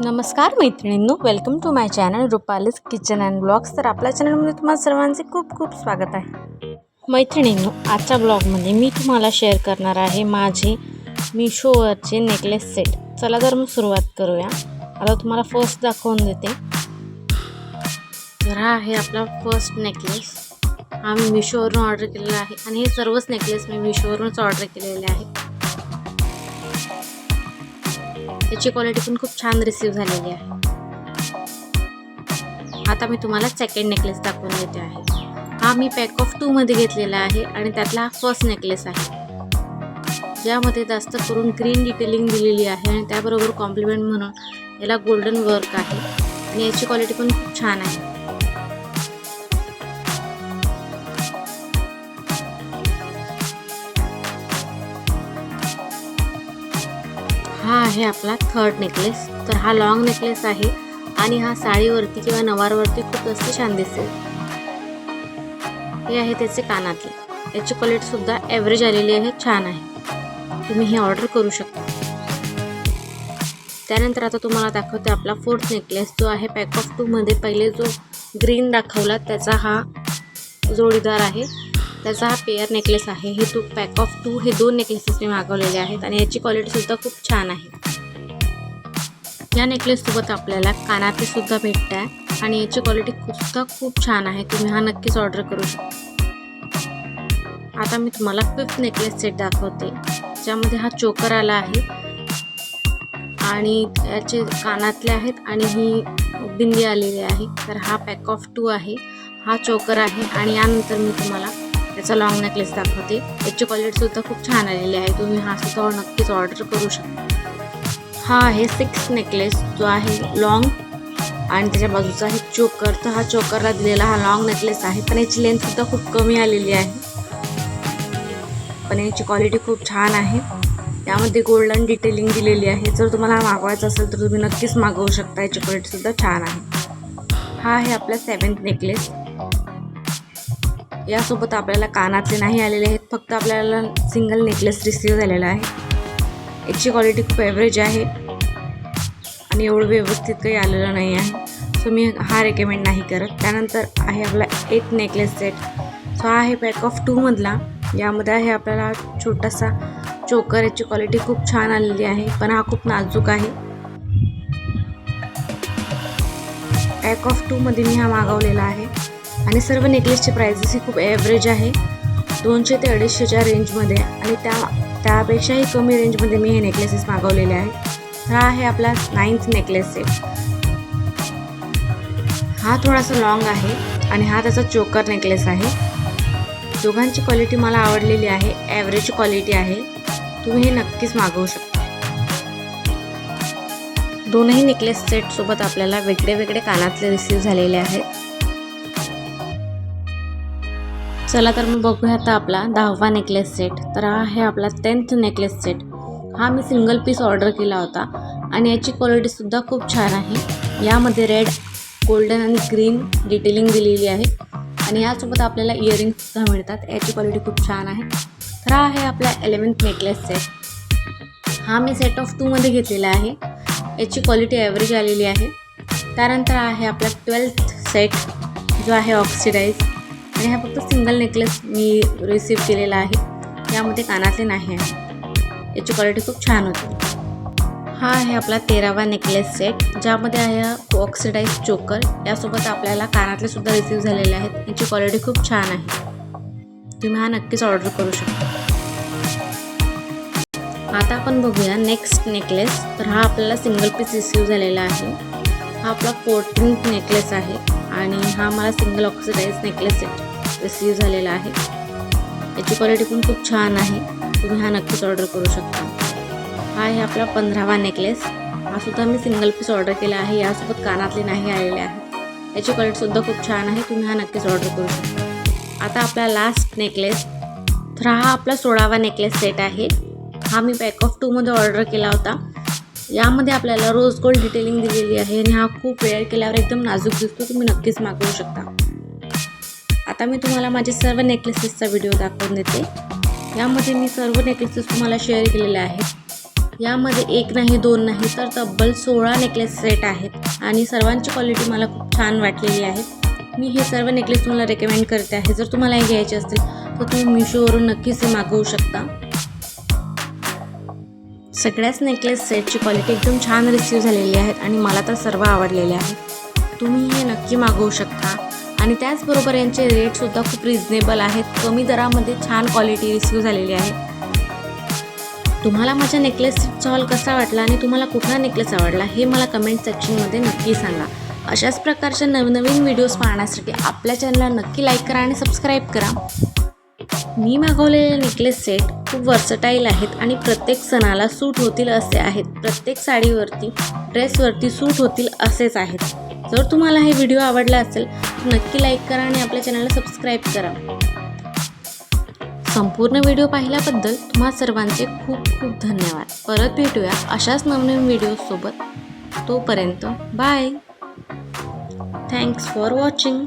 नमस्कार मैत्रिणींनो, welcome to my channel Rupali's kitchen and blogs. तर आपल्या चॅनलमध्ये तुम्हाला सर्वांचे खूप खूप स्वागत आहे। मैत्रिणींनो, आजच्या ब्लॉगमध्ये मी तुम्हाला शेअर करणार आहे माझे मिशोवरचे नेकलेस सेट। चला तर मग सुरुवात करूया। आता तुम्हाला फर्स्ट दाखवून देते। तर हा आहे आपला फर्स्ट नेकलेस। हा मी मिशोवरून ऑर्डर केलेला आहे आणि हे सर्वच नेकलेस मी मिशोवरूनच ऑर्डर केलेले आहे। याची क्वालिटी पण खूप छान रिसीव झालेली आहे। आता मी तुम्हाला सेकंड नेकलेस दाखवून देते आहे। हा मी पॅक ऑफ 2 मध्ये घेतलेला आहे आणि त्यातला फर्स्ट नेकलेस आहे, ज्यामध्ये जास्त करून ग्रीन डिटेलिंग दिलेली आहे आणि त्याबरोबर कॉम्प्लिमेंट म्हणून याला गोल्डन वर्क आहे आणि याची क्वालिटी पण खूप छान आहे। हा आहे आपला थर्ड नेकलेस। तर हा लॉंग नेकलेस आहे आणि हा साडीवरती किंवा नवारवरती खूप जास्त छान दिसेल। हे आहे त्याचे कानातले। याची क्वालिटी सुद्धा एव्हरेज आलेली आहे, छान आहे। तुम्ही हे ऑर्डर करू शकता। त्यानंतर आता तुम्हाला दाखवते आपला फोर्थ नेकलेस, जो आहे पॅक ऑफ 2 मध्ये पहिले जो ग्रीन दाखवला त्याचा हा जोडीदार आहे, त्याचा हा पेअर नेकलेस आहे। हे पॅक ऑफ 2 हे 2 नेकलेसेस मी मागवलेले आहेत आणि याची क्वालिटी सुद्धा खूप छान आहे। या नेकलेस सोबत आपल्याला कानातले सुद्धा भेटतात आणि याची क्वालिटी सुद्धा खूप छान आहे। तुम्ही हा नक्कीच ऑर्डर करू शकता। आता मी तुम्हाला फिफ्थ नेकलेस सेट दाखवते, ज्यामध्ये हा चोकर आला आहे आणि याचे कानातले आहेत आणि ही बिंदी आलेली आहे। तर हा पॅक ऑफ 2 आहे, हा चोकर आहे आणि यानंतर मी तुम्हाला याचा लॉंग नेकलेस दाखवते। याची क्वालिटी सुद्धा खूप छान आलेली आहे। तुम्ही हा सुद्धा नक्कीच ऑर्डर करू शकता। हा आहे 6th नेकलेस, जो आहे लॉंग आणि त्याच्या बाजूचा आहे चोकर। तर हा चोकरला दिलेला हा लॉंग नेकलेस आहे, पण याची लेंथ सुद्धा खूप कमी आलेली आहे, पण याची क्वालिटी खूप छान आहे। यामध्ये गोल्डन डिटेलिंग दिलेली आहे। जर तुम्हाला हा मागवायचा असेल तर तुम्ही नक्कीच मागवू शकता। याची क्वालिटी सुद्धा छान आहे। हा आहे आपला 7th नेकलेस। यासोबत आपल्याला कानातले नाही आलेले आहेत, फक्त आपल्याला सिंगल नेकलेस रिसीव झालेला आहे। याची क्वालिटी खूप एव्हरेज आहे आणि एवढं व्यवस्थित काही आलेलं नाही आहे, सो मी हा रेकमेंड नाही करत। त्यानंतर आहे आपला 8th नेकलेस सेट, सो हा आहे पॅक ऑफ 2 मधला। यामध्ये आहे आपल्याला छोटासा चोकर। याची क्वालिटी खूप छान आलेली आहे, पण हा खूप नाजूक आहे। पॅक ऑफ 2 मध्ये मी हा मागवलेला आहे आणि सर्व नेकलेसची प्राइसेस ही खूप एव्हरेज आहे, 200 ते 250च्या रेंजमध्ये आणि त्यापेक्षाही कमी रेंजमध्ये मी हे नेकलेसेस मागवलेले आहेत। हा आहे आपला 9th नेकलेस सेट। हा थोडासा लॉंग आहे आणि हा त्याचा चोकर नेकलेस आहे। दोघांची क्वालिटी मला आवडलेली आहे, एव्हरेज क्वालिटी आहे। तुम्ही हे नक्कीच मागवू शकता। दोनही नेकलेस सेट सोबत आपल्याला वेगळे वेगळे कानातले रिसीव झालेले आहेत। चला तर मग बघूया आता आपला 10वा नेकलेस सेट। तर हा आहे आपला 10th नेकलेस सेट। हा मी सिंगल पीस ऑर्डर केला होता आणि याची क्वालिटी सुद्धा खूप छान आहे। यामध्ये रेड, गोल्डन आणि ग्रीन डिटेलिंग दिलेली आहे आणि यासोबत आपल्याला इयरिंग्स सुद्धा मिळतात। याची क्वालिटी खूप छान आहे। तर हा आहे आपला 11th नेकलेस सेट। हा मी सेट ऑफ 2 मध्ये घेतलेला आहे। याची क्वालिटी एव्हरेज आलेली आहे। त्यानंतर आहे आपला 12th सेट, जो आहे ऑक्सिडाइज आणि हा फक्त सिंगल नेकलेस मी रिसीव केलेला आहे। यामध्ये कानातले नाही आहे। याची क्वालिटी खूप छान होती। हा आहे आपला 13वा नेकलेस सेट, ज्यामध्ये आहे ऑक्सिडाइज चोकर। यासोबत आपल्याला कानातले सुद्धा रिसीव झालेले आहेत। याची क्वालिटी खूप छान आहे। तुम्ही हा नक्कीच ऑर्डर करू शकता। आता आपण बघूया नेक्स्ट नेकलेस। तर हा आपल्याला सिंगल पीस रिसीव झालेला आहे। हा आपला 14th नेकलेस आहे आणि हा मला single oxidise necklace set receive झालेला आहे। याची क्वालिटी पण खूप छान आहे। तुम्ही हा नक्कीच ऑर्डर करू शकता। हा आहे आपला 15वा नेकलेस। हा सुद्धा मी सिंगल पीस ऑर्डर केला आहे। यासोबत कानातले नाही आलेले आहेत। याची क्वालिटी सुद्धा खूप छान आहे। तुम्ही हा नक्कीच ऑर्डर करू शकता। आता आपला लास्ट नेकलेस। तर हा आपला 16वा नेकलेस सेट आहे। हा मी पॅक ऑफ 2 मध्ये ऑर्डर केला होता। यामध्ये आपल्याला रोज गोल्ड डिटेलिंग दिलेली आहे आणि हा खूप वेअर केल्यावर एकदम नाजूक दिसतो। तुम्ही नक्कीच मागवू शकता। आता मी तुम्हाला माझे सर्व नेकलेसेसचा व्हिडिओ दाखवून देते। यामध्ये मी सर्व नेकलेसेस तुम्हाला शेअर केलेले आहेत। यामध्ये एक नाही दोन नाही तर तब्बल 16 नेकलेस सेट आहेत आणि सर्वांची क्वालिटी मला खूप छान वाटलेली आहे. मी हे सर्व नेकलेस तुम्हाला रेकमेंड करते आहे. जर तुम्हाला हे घ्यायचे असतील तर तुम्ही मिशोवरून नक्कीच हे मागवू शकता. सगळ्याच नेकलेस सेटची क्वालिटी एकदम छान रिसीव्ह झालेली आहेत आणि मला तर सर्व आवडलेले आहेत. तुम्ही हे नक्की मागवू शकता आणि त्याचबरोबर यांचे रेटसुद्धा खूप रिजनेबल आहेत. कमी दरामध्ये छान क्वालिटी रिसीव्ह झालेली आहे. तुम्हाला माझ्या नेकलेस सेटचा हॉल कसा वाटला आणि तुम्हाला कुठला नेकलेस आवडला हे मला कमेंट सेक्शनमध्ये नक्की सांगा. अशाच प्रकारच्या नवनवीन व्हिडिओज पाहण्यासाठी आपल्या चॅनलला नक्की लाईक करा आणि सबस्क्राईब करा. मी मागवलेले नेकलेस सेट खूप वर्सटाईल आहेत आणि प्रत्येक सणाला सूट होतील असे आहेत. प्रत्येक साडीवरती ड्रेसवरती सूट होतील असेच आहेत. जर तुम्हाला हे व्हिडिओ आवडला असेल तर नक्की लाईक करा आणि आपल्या चॅनलला सबस्क्राईब करा. संपूर्ण व्हिडिओ पाहिल्याबद्दल तुम्हा सर्वांचे खूप खूप धन्यवाद. परत भेटूया अशाच नवनवीन व्हिडिओसोबत. तोपर्यंत बाय. Thanks for watching.